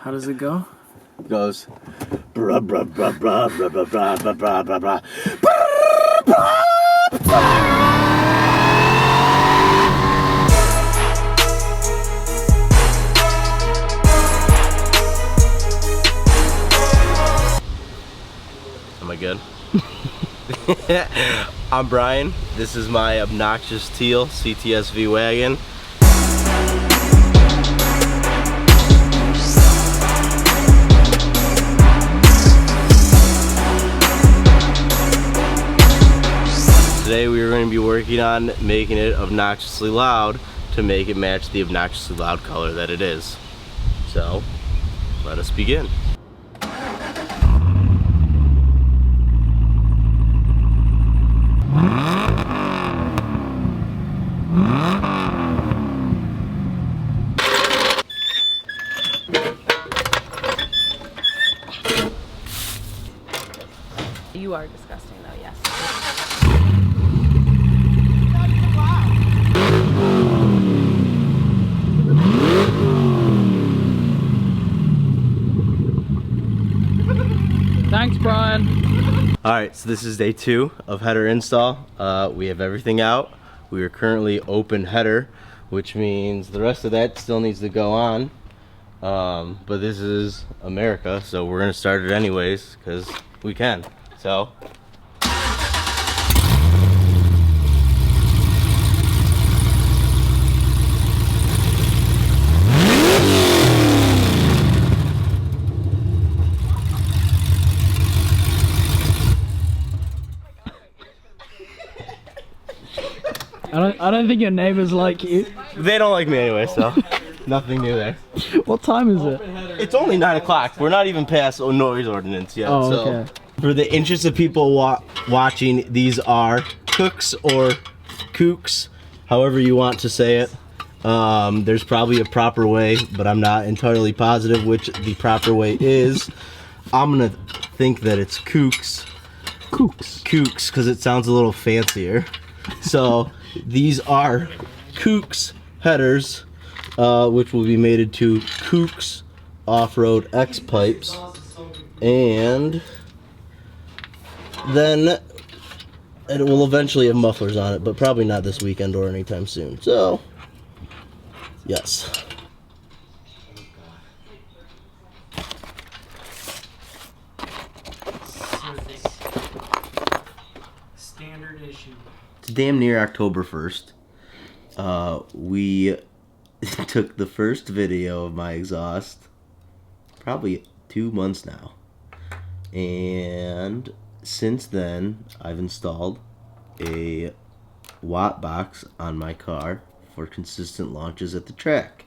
How does it go? It goes. Bruh, bruh, bruh, bruh, bruh, bruh, bruh, bruh, bruh, bruh, Am I good? I'm Brian. This is my obnoxious teal CTS-V Wagon. Today we are going to be working on making it obnoxiously loud to make it match the obnoxiously loud color that it is. So, let us begin. You are disgusting though, yes. Thanks, Brian. Alright, so this is day 2 of header install. We have everything out. We are currently open header, which means the rest of that still needs to go on. But this is America, so we're going to start it anyways, because we can. So, I don't think your neighbors like you. they don't like me anyway, so nothing new there. What time is it? It's only 9 o'clock. We're not even past noise ordinance yet. Oh, so, okay. for the interest of people watching, these are cooks or kooks, however you want to say it. There's probably a proper way, but I'm not entirely positive which the proper way is. I'm gonna think that it's kooks. Kooks, because it sounds a little fancier. So these are kooks headers, which will be mated to kooks off-road X pipes, and then it will eventually have mufflers on it, but probably not this weekend or anytime soon. So, yes. Standard issue. It's damn near October 1st. We took the first video of my exhaust probably 2 months now. And since then, I've installed a watt box on my car for consistent launches at the track.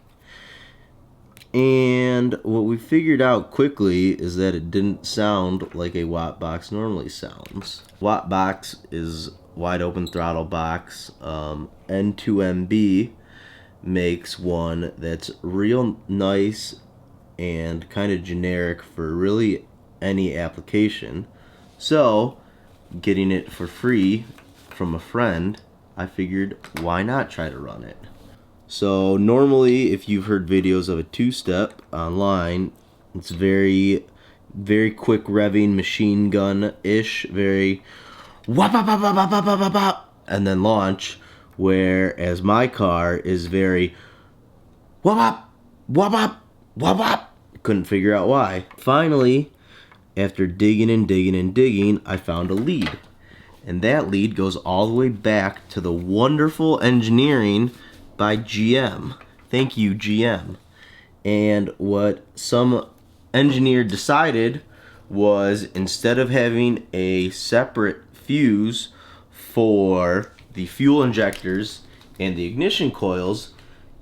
And what we figured out quickly is that it didn't sound like a watt box normally sounds. Watt box is wide open throttle box. N2MB makes one that's real nice and kind of generic for really any application. So, getting it for free from a friend, I figured why not try to run it. So normally, if you've heard videos of a two-step online, it's very quick revving, machine gun-ish, very wop wop wop wop wop wop wop, and then launch. Whereas my car is very wop wop wop wop wop wop. Couldn't figure out why. Finally, after digging and digging and digging, I found a lead. And that lead goes all the way back to the wonderful engineering by GM. Thank you, GM. And what some engineer decided was, instead of having a separate fuse for the fuel injectors and the ignition coils,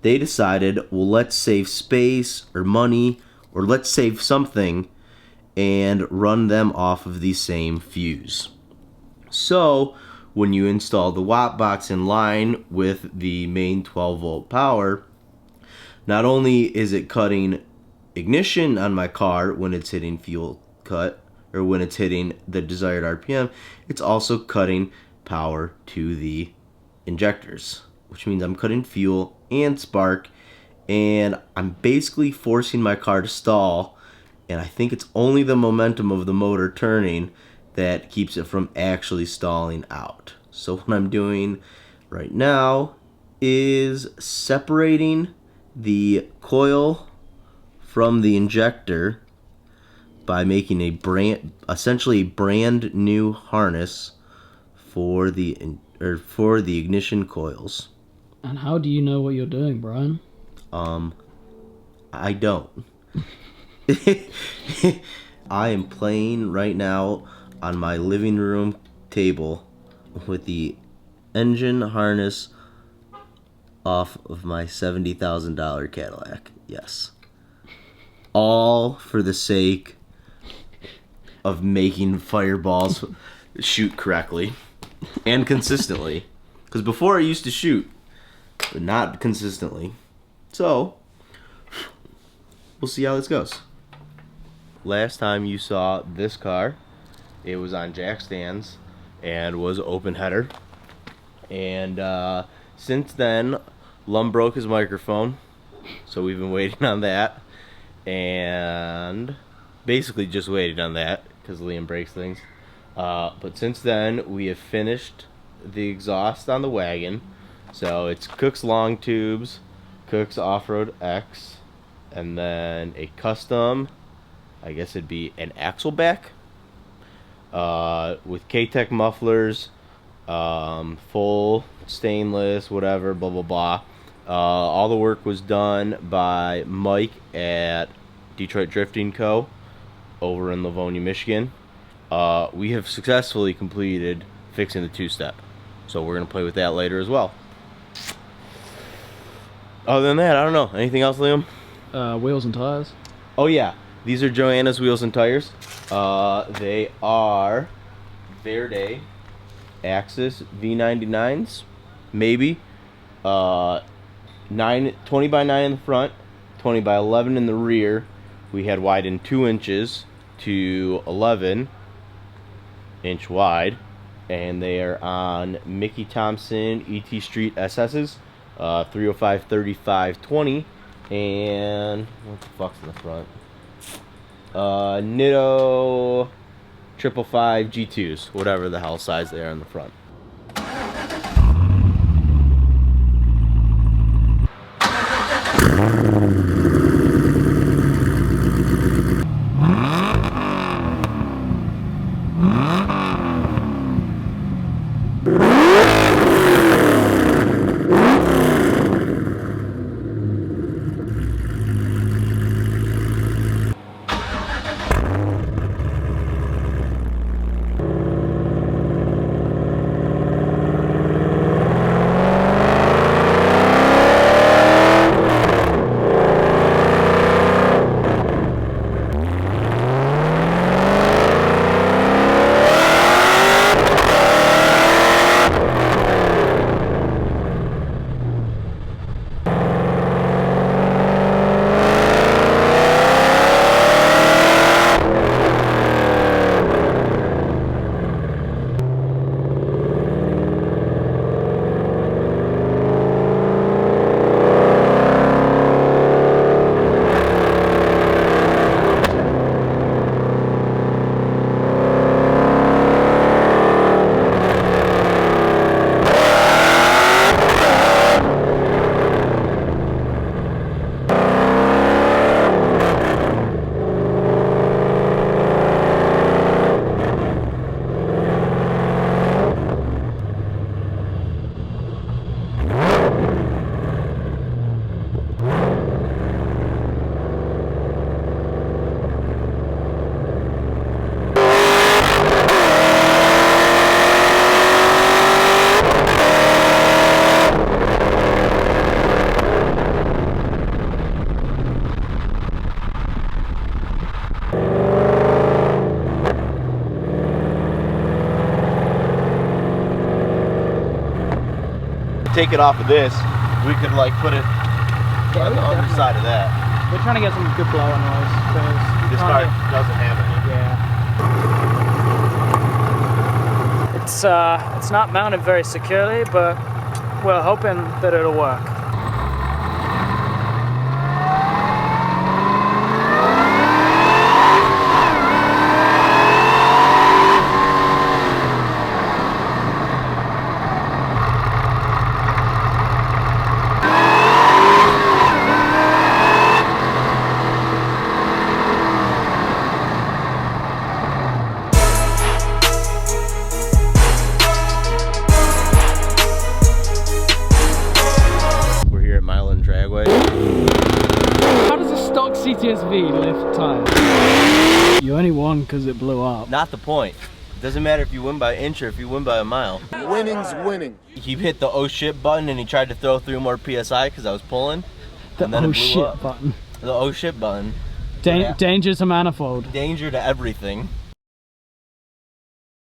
they decided, well, let's save space or money, or let's save something and run them off of the same fuse. So when you install the watt box in line with the main 12 volt power, not only is it cutting ignition on my car when it's hitting fuel cut, or when it's hitting the desired RPM, it's also cutting power to the injectors, which means I'm cutting fuel and spark and I'm basically forcing my car to stall, and I think it's only the momentum of the motor turning that keeps it from actually stalling out. So what I'm doing right now is separating the coil from the injector by making essentially a brand new harness for the ignition coils. And how do you know what you're doing, Brian? I don't. I am playing right now on my living room table with the engine harness off of my $70,000 Cadillac. Yes. All for the sake of making fireballs shoot correctly and consistently. Because before I used to shoot, but not consistently. So, we'll see how this goes. Last time you saw this car, it was on jack stands and was open header. And since then, Lum broke his microphone, so we've been waiting on that. And basically just waiting on that because Liam breaks things. But since then, we have finished the exhaust on the wagon. So it's Cook's long tubes, Cook's off-road X, and then a custom, I guess it'd be an axle back, with K-Tech mufflers, full stainless, whatever, blah blah blah. All the work was done by Mike at Detroit Drifting Co. over in Livonia, Michigan. We have successfully completed fixing the two-step, so we're gonna play with that later as well. Other than that, I don't know. Anything else, Liam? Wheels and tires. Oh yeah, these are Joanna's wheels and tires. They are Verde Axis V99s, maybe. 20 by 9 in the front, 20 by 11 in the rear. We had widened 2 inches to 11 inch wide, and they are on Mickey Thompson ET Street SS's, 305 35 20, and what the fuck's in the front? Nitto 555 G2s, whatever the hell size they are in the front. Take it off of this, we could like put it on the underside of that. We're trying to get some good blower noise because This car doesn't have any. yeah. It's not mounted very securely, but we're hoping that it'll work. dragway. How does a stock CTS-V lift tires? You only won because it blew up. Not the point. It doesn't matter if you win by an inch or if you win by a mile. Winning's winning. He hit the oh shit button and he tried to throw through more PSI because I was pulling. The and then oh it blew shit up. button. The oh shit button. Danger to manifold. Danger to everything.